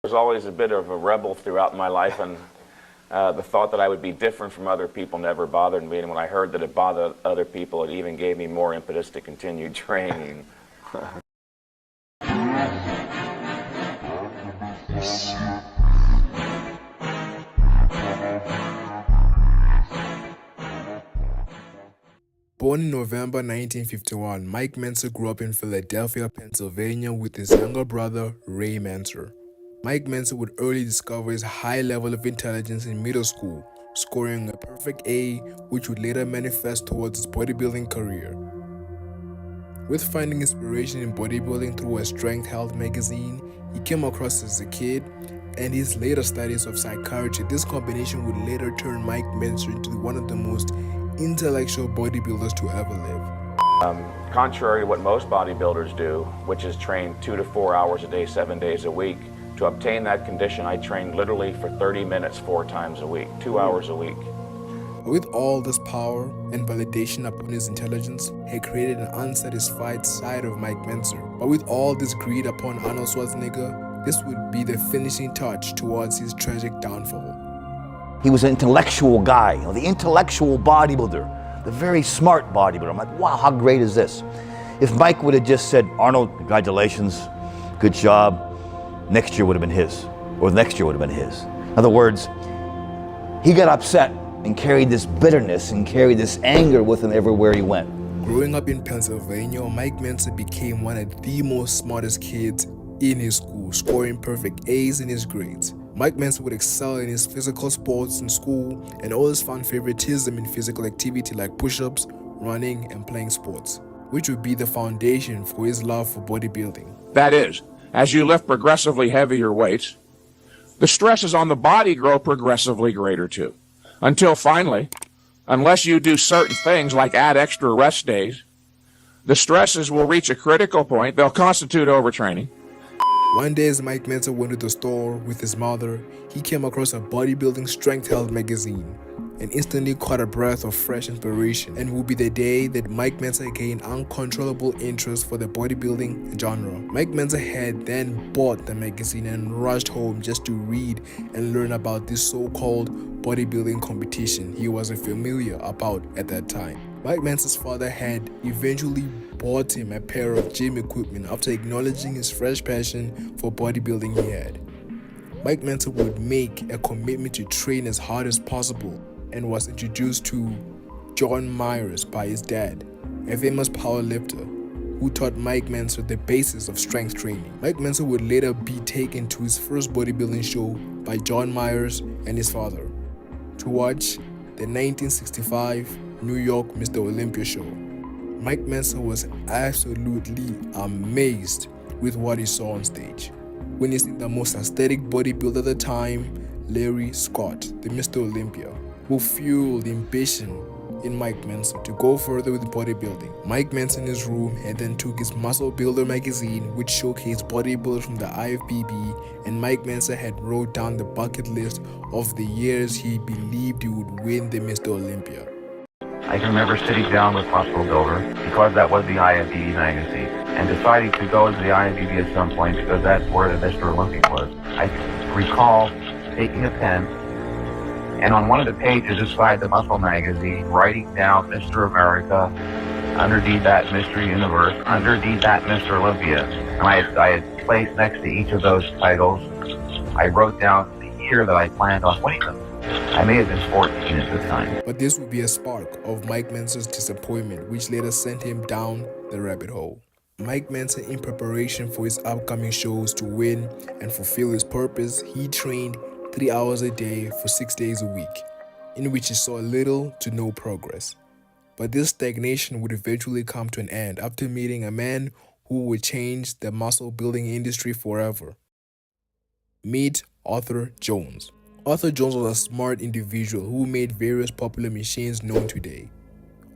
was always a bit of a rebel throughout my life, and the thought that I would be different from other people never bothered me. And when I heard that it bothered other people, it even gave me more impetus to continue training. Born in November 1951, Mike Mentzer grew up in Philadelphia, Pennsylvania with his younger brother, Ray Mentzer. Mike Mentzer would early discover his high level of intelligence in middle school, scoring a perfect A, which would later manifest towards his bodybuilding career. With finding inspiration in bodybuilding through a strength health magazine he came across as a kid, and his later studies of psychiatry, this combination would later turn Mike Mentzer into one of the most intellectual bodybuilders to ever live. Contrary to what most bodybuilders do, which is train 2 to 4 hours a day, 7 days a week, to obtain that condition, I trained literally for 30 minutes 4 times a week, 2 hours a week. With all this power and validation upon his intelligence, he created an unsatisfied side of Mike Mentzer. But with all this greed upon Arnold Schwarzenegger, this would be the finishing touch towards his tragic downfall. He was an intellectual guy, the intellectual bodybuilder, the very smart bodybuilder. I'm like, wow, how great is this? If Mike would have just said, Arnold, congratulations, good job, next year would have been his, or the next year would have been his. In other words, he got upset and carried this bitterness and carried this anger with him everywhere he went. Growing up in Pennsylvania, Mike Mentzer became one of the most smartest kids in his school, scoring perfect A's in his grades. Mike Mentzer would excel in his physical sports in school and always found favoritism in physical activity like push-ups, running, and playing sports, which would be the foundation for his love for bodybuilding. That is, as you lift progressively heavier weights, the stresses on the body grow progressively greater too. Until finally, unless you do certain things like add extra rest days, the stresses will reach a critical point. They'll constitute overtraining. One day as Mike Mentzer went to the store with his mother, he came across a bodybuilding strength health magazine and instantly caught a breath of fresh inspiration, and would be the day that Mike Mentzer gained uncontrollable interest for the bodybuilding genre. Mike Mentzer had then bought the magazine and rushed home just to read and learn about this so-called bodybuilding competition he wasn't familiar about at that time. Mike Mentzer's father had eventually bought him a pair of gym equipment after acknowledging his fresh passion for bodybuilding he had. Mike Mentzer would make a commitment to train as hard as possible and was introduced to John Myers by his dad, a famous powerlifter who taught Mike Mentzer the basis of strength training. Mike Mentzer would later be taken to his first bodybuilding show by John Myers and his father to watch the 1965 New York Mr. Olympia show. Mike Mentzer was absolutely amazed with what he saw on stage, witnessing the most aesthetic bodybuilder at the time, Larry Scott, the Mr. Olympia, who fueled ambition in Mike Mentzer to go further with bodybuilding. Mike Mentzer in his room and then took his Muscle Builder magazine, which showcased bodybuilders from the IFBB, and Mike Mentzer had wrote down the bucket list of the years he believed he would win the Mr. Olympia. I can remember sitting down with Muscle Builder, because that was the IFBB magazine, and deciding to go to the IFBB at some point because that's where the Mr. Olympia was. I recall taking a pen and on one of the pages inside the Muscle magazine, writing down Mr. America, underneath that Mr. Universe, underneath that Mr. Olympia. And I had placed next to each of those titles, I wrote down the year that I planned on winning them. I may have been 14 at the time. But this would be a spark of Mike Mentzer's disappointment, which later sent him down the rabbit hole. Mike Mentzer, in preparation for his upcoming shows to win and fulfill his purpose, he trained 3 hours a day for 6 days a week, in which he saw little to no progress. But this stagnation would eventually come to an end after meeting a man who would change the muscle building industry forever. Meet Arthur Jones. Arthur Jones was a smart individual who made various popular machines known today.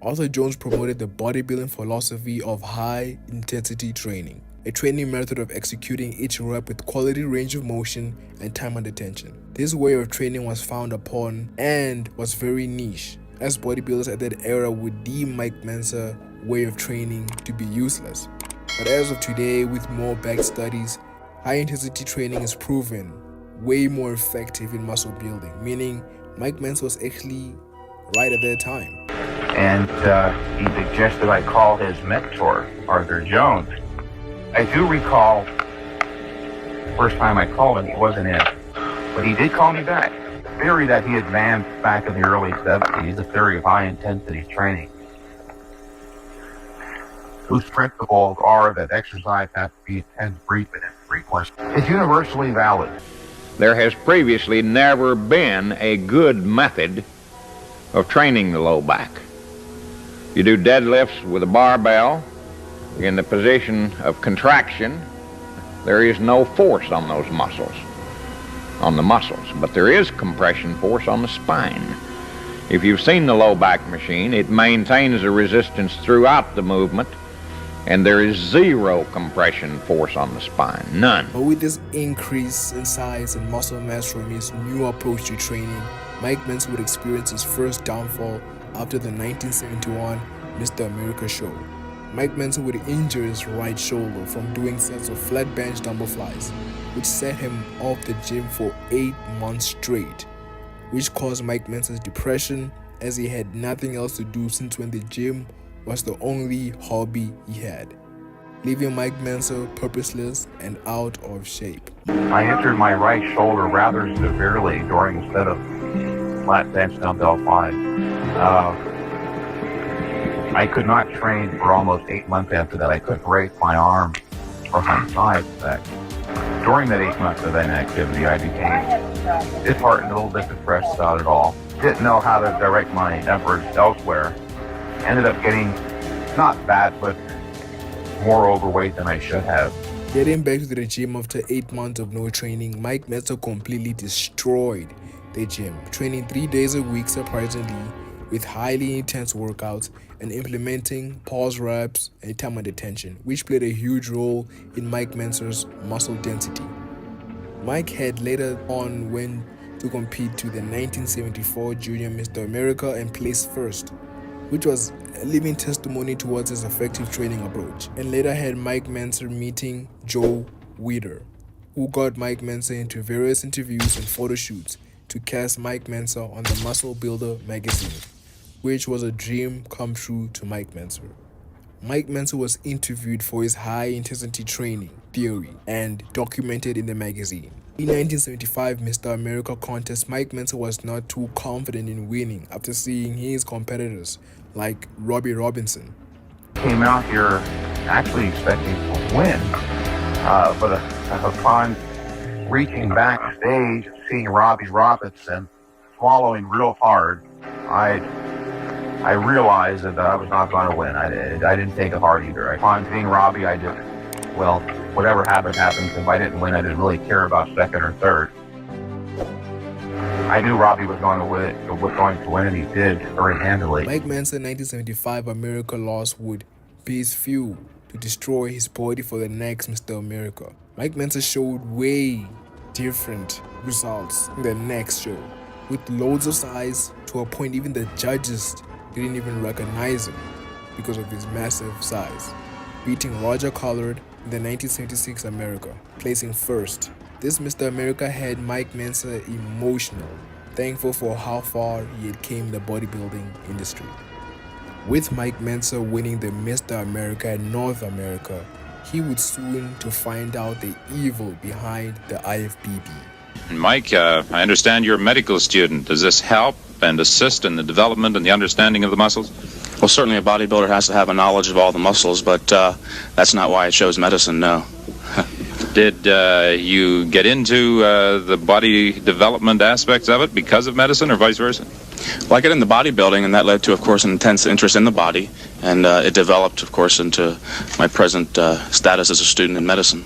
Arthur Jones promoted the bodybuilding philosophy of high-intensity training, a training method of executing each rep with quality range of motion and time under tension. This way of training was frowned upon and was very niche, as bodybuilders at that era would deem Mike Mentzer's way of training to be useless. But as of today, with more back studies, high-intensity training is proven way more effective in muscle building, meaning Mike Mentzer was actually right at that time. And he suggested I call his mentor, Arthur Jones. I do recall the first time I called him, he wasn't in. But he did call me back. The theory that he advanced back in the early 70s, the theory of high-intensity training, whose principles are that exercise has to be intense, brief, and infrequent, is universally valid. There has previously never been a good method of training the low back. You do deadlifts with a barbell in the position of contraction. There is no force on those muscles, but there is compression force on the spine. If you've seen the low back machine, it maintains a resistance throughout the movement, and there is zero compression force on the spine, none. But with this increase in size and muscle mass from his new approach to training, Mike Mentzer would experience his first downfall after the 1971 Mr. America show. Mike Mentzer would injure his right shoulder from doing sets of flat bench dumbbell flies, which set him off the gym for 8 months straight, which caused Mike Mentzer's depression, as he had nothing else to do since when the gym was the only hobby he had, leaving Mike Mentzer purposeless and out of shape. I injured my right shoulder rather severely during a set of flat bench dumbbell flies. I could not train for almost 8 months after that. I couldn't raise my arm or my side. During that 8 months of inactivity, I became disheartened, a little bit depressed about it all. Didn't know how to direct my efforts elsewhere. Ended up getting not fat, but more overweight than I should have. Getting back to the gym after 8 months of no training, Mike Mentzer completely destroyed the gym, training 3 days a week surprisingly, with highly intense workouts and implementing pause reps and time under tension, which played a huge role in Mike Mentzer's muscle density. Mike had later on went to compete to the 1974 Junior Mr. America and placed first, which was a living testimony towards his effective training approach, and later had Mike Mentzer meeting Joe Weider, who got Mike Mentzer into various interviews and photo shoots to cast Mike Mentzer on the Muscle Builder magazine, which was a dream come true to Mike Mentzer. Mike Mentzer was interviewed for his high-intensity training theory and documented in the magazine. In 1975 Mr. America contest, Mike Mentzer was not too confident in winning after seeing his competitors like Robbie Robinson. Came out here actually expecting to win, but upon reaching backstage, seeing Robbie Robinson swallowing real hard, I realized that I was not going to win. I didn't take it hard either. Upon seeing Robbie, I just, well, whatever happened, happened. If I didn't win, I didn't really care about second or third. I knew Robbie was going to win, and he did very handily. Mike Mentzer's 1975 America loss would be his fuel to destroy his body for the next Mr. America. Mike Mentzer showed way different results in the next show, with loads of size to a point even the judges didn't even recognize him because of his massive size, beating Roger Collard in the 1976 America, placing first. This Mr. America had Mike Mentzer emotional, thankful for how far he had came in the bodybuilding industry. With Mike Mentzer winning the Mr. America in North America, he would soon to find out the evil behind the IFBB. Mike, I understand you're a medical student. Does this help and assist in the development and the understanding of the muscles? Well, certainly a bodybuilder has to have a knowledge of all the muscles, but that's not why I chose medicine, no. Did you get into the body development aspects of it because of medicine or vice versa? Well, I got into bodybuilding, and that led to, of course, an intense interest in the body, and it developed, of course, into my present status as a student in medicine.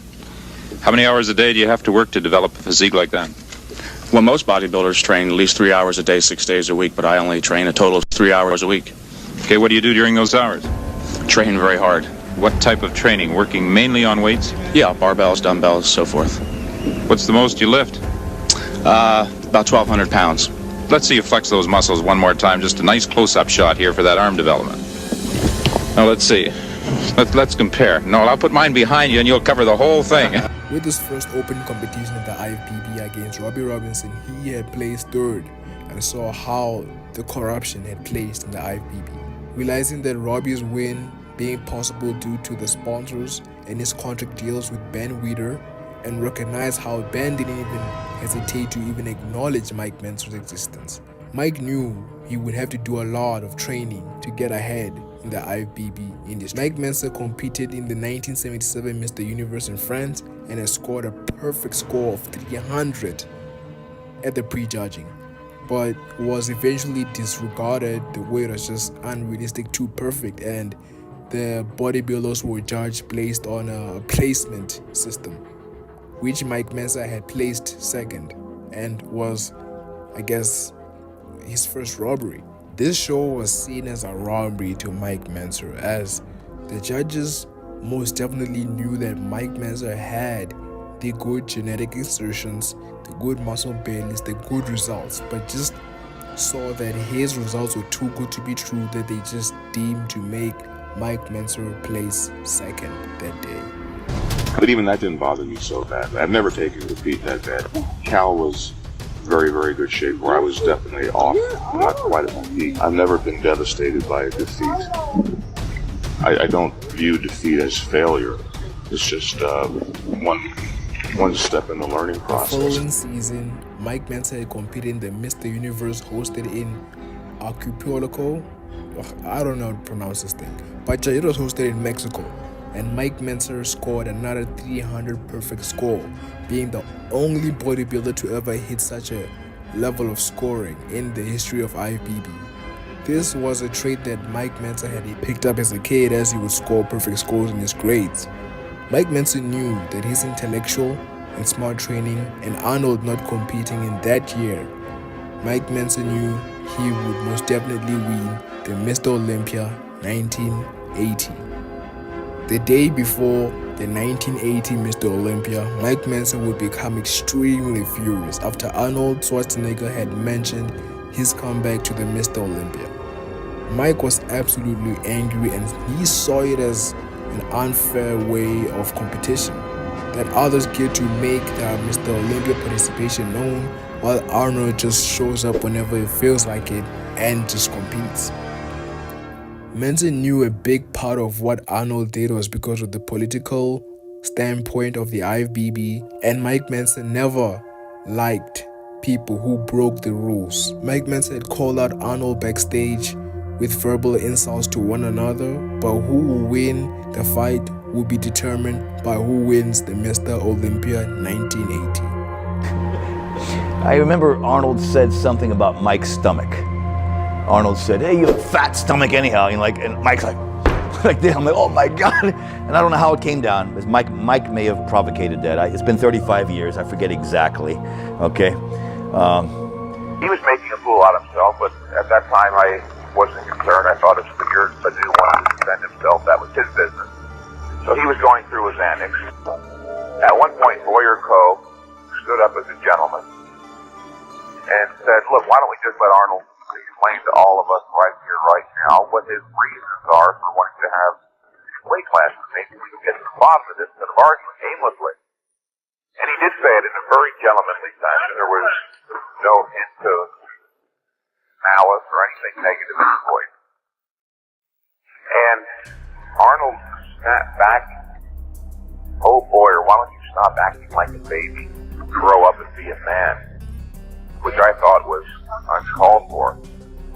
How many hours a day do you have to work to develop a physique like that? Well, most bodybuilders train at least 3 hours a day, 6 days a week, but I only train a total of 3 hours a week. Okay, what do you do during those hours? Train very hard. What type of training? Working mainly on weights? Yeah, barbells, dumbbells, so forth. What's the most you lift? About 1,200 pounds. Let's see you flex those muscles one more time. Just a nice close-up shot here for that arm development. Now let's see. Let's compare. No, I'll put mine behind you and you'll cover the whole thing. With his first open competition at the IFBB against Robbie Robinson, he had placed third and saw how the corruption had placed in the IFBB. Realizing that Robbie's win being possible due to the sponsors and his contract deals with Ben Weider, and recognized how Ben didn't even hesitate to even acknowledge Mike Mentzer's existence. Mike knew he would have to do a lot of training to get ahead in the IFBB industry. Mike Mentzer competed in the 1977 Mr. Universe in France and has scored a perfect score of 300 at the prejudging, but was eventually disregarded. The weight was just unrealistic, too perfect, and the bodybuilders were judged based on a placement system, which Mike Mentzer had placed second and was, I guess, his first robbery. This show was seen as a robbery to Mike Mentzer, as the judges most definitely knew that Mike Mentzer had the good genetic insertions, the good muscle bellies, the good results, but just saw that his results were too good to be true, that they just deemed to make Mike Mentzer place second that day. But even that didn't bother me so bad. I've never taken defeat that bad. Cal was very, very good shape, where I was definitely off, not quite at my peak. I've never been devastated by a defeat. I don't view defeat as failure. It's just one step in the learning process. The following season, Mike Mentzer had competed in the Mr. Universe hosted in Acapulco. I don't know how to pronounce this thing, but it was hosted in Mexico. And Mike Mentzer scored another 300 perfect score, being the only bodybuilder to ever hit such a level of scoring in the history of IFBB. This was a trait that Mike Mentzer had picked up as a kid, as he would score perfect scores in his grades. Mike Mentzer knew that his intellectual and smart training and Arnold not competing in that year, Mike Mentzer knew he would most definitely win the Mr. Olympia 1980. The day before the 1980 Mr. Olympia, Mike Mentzer would become extremely furious after Arnold Schwarzenegger had mentioned his comeback to the Mr. Olympia. Mike was absolutely angry, and he saw it as an unfair way of competition, that others get to make their Mr. Olympia participation known, while Arnold just shows up whenever it feels like it and just competes. Mentzer knew a big part of what Arnold did was because of the political standpoint of the IFBB, and Mike Mentzer never liked people who broke the rules. Mike Mentzer had called out Arnold backstage with verbal insults to one another, but who will win the fight will be determined by who wins the Mr. Olympia 1980. I remember Arnold said something about Mike's stomach. Arnold said, "Hey, you have a fat stomach anyhow." And Mike's like this. I'm like, "Oh my God!" And I don't know how it came down. Because Mike may have provocated that. It's been 35 years. I forget exactly. Okay. He was making a fool out of himself, but at that time I wasn't concerned. I thought it was weird, but didn't want to defend himself. That was his business. So he was going through his antics. At one point, Boyer Co. stood up as a gentleman and said, "Look, why don't we just let Arnold explain to all of us right here, right now, what his reasons are for wanting to have weight classes. Maybe we can get to the bottom of this instead of arguing aimlessly." And he did say it in a very gentlemanly fashion. There was no hint of malice or anything negative in his voice. And Arnold snapped back, "Oh, Boyer, why don't you stop acting like a baby? Grow up and be a man," which I thought was uncalled for.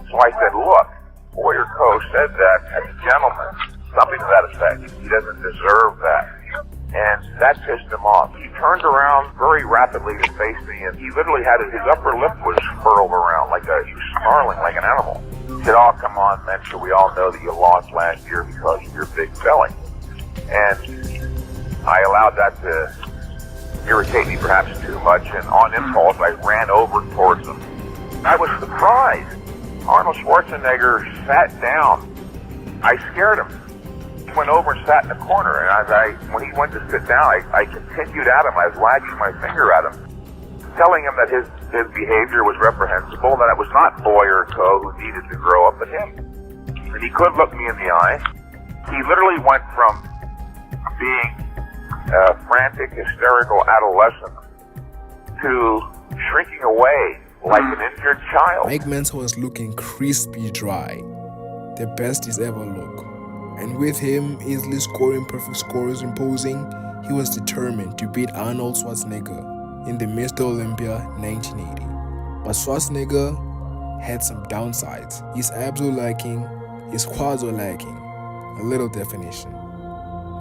So I said, "Look, Boyer Co. said that as a gentleman, something to that effect. He doesn't deserve that." And that pissed him off. He turned around very rapidly to face me, and he literally had his upper lip was furled around he was snarling like an animal. He said, "Oh, come on, Mentzer, we all know that you lost last year because of your big belly." And I allowed that to irritate me perhaps too much, and on impulse I ran over towards him. I was surprised. Arnold Schwarzenegger sat down. I scared him. He went over and sat in the corner, and when he went to sit down, I continued at him. I was wagging my finger at him, telling him that his behavior was reprehensible, that it was not Boyer Co. who needed to grow up, but him. And he could look me in the eye, He literally went from being a frantic, hysterical adolescent to shrinking away like an injured child. Mike Mentzer was looking crispy dry, the best he's ever looked. And with him easily scoring perfect scores and posing, he was determined to beat Arnold Schwarzenegger in the Mr Olympia 1980. But Schwarzenegger had some downsides. His abs were lacking, his quads were lacking, a little definition.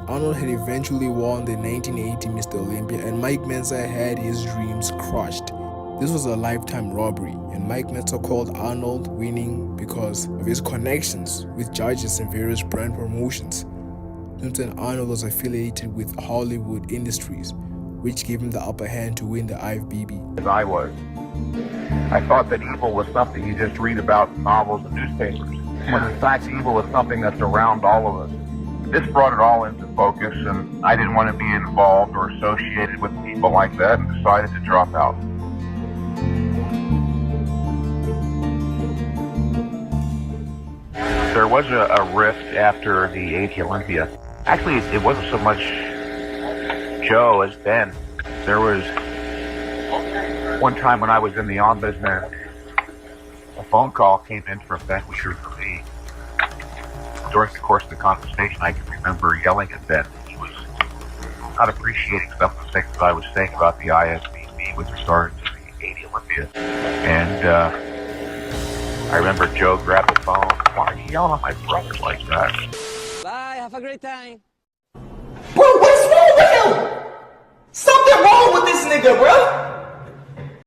Arnold had eventually won the 1980 Mr Olympia, and Mike Mentzer had his dreams crushed. This was a lifetime robbery, and Mike Mentzer called Arnold winning because of his connections with judges and various brand promotions. Since then, Arnold was affiliated with Hollywood Industries, which gave him the upper hand to win the IFBB. As I was. I thought that evil was something you just read about in novels and newspapers, when in fact evil is something that's around all of us. This brought it all into focus, and I didn't want to be involved or associated with people like that, and decided to drop out. There was a rift after the 80 Olympia. Actually, it wasn't so much Joe as Ben. There was one time when I was in the ombudsman, a phone call came in from Ben Wisher for me. During the course of the conversation, I can remember yelling at Ben. He was not appreciating some of the things that I was saying about the IFBB with regard to the 80 Olympia. And I remember Joe grabbed the phone. Why are you yelling at my brother like that? Bye, have a great time. Bro, what's wrong with him? Something wrong with this nigga, bro.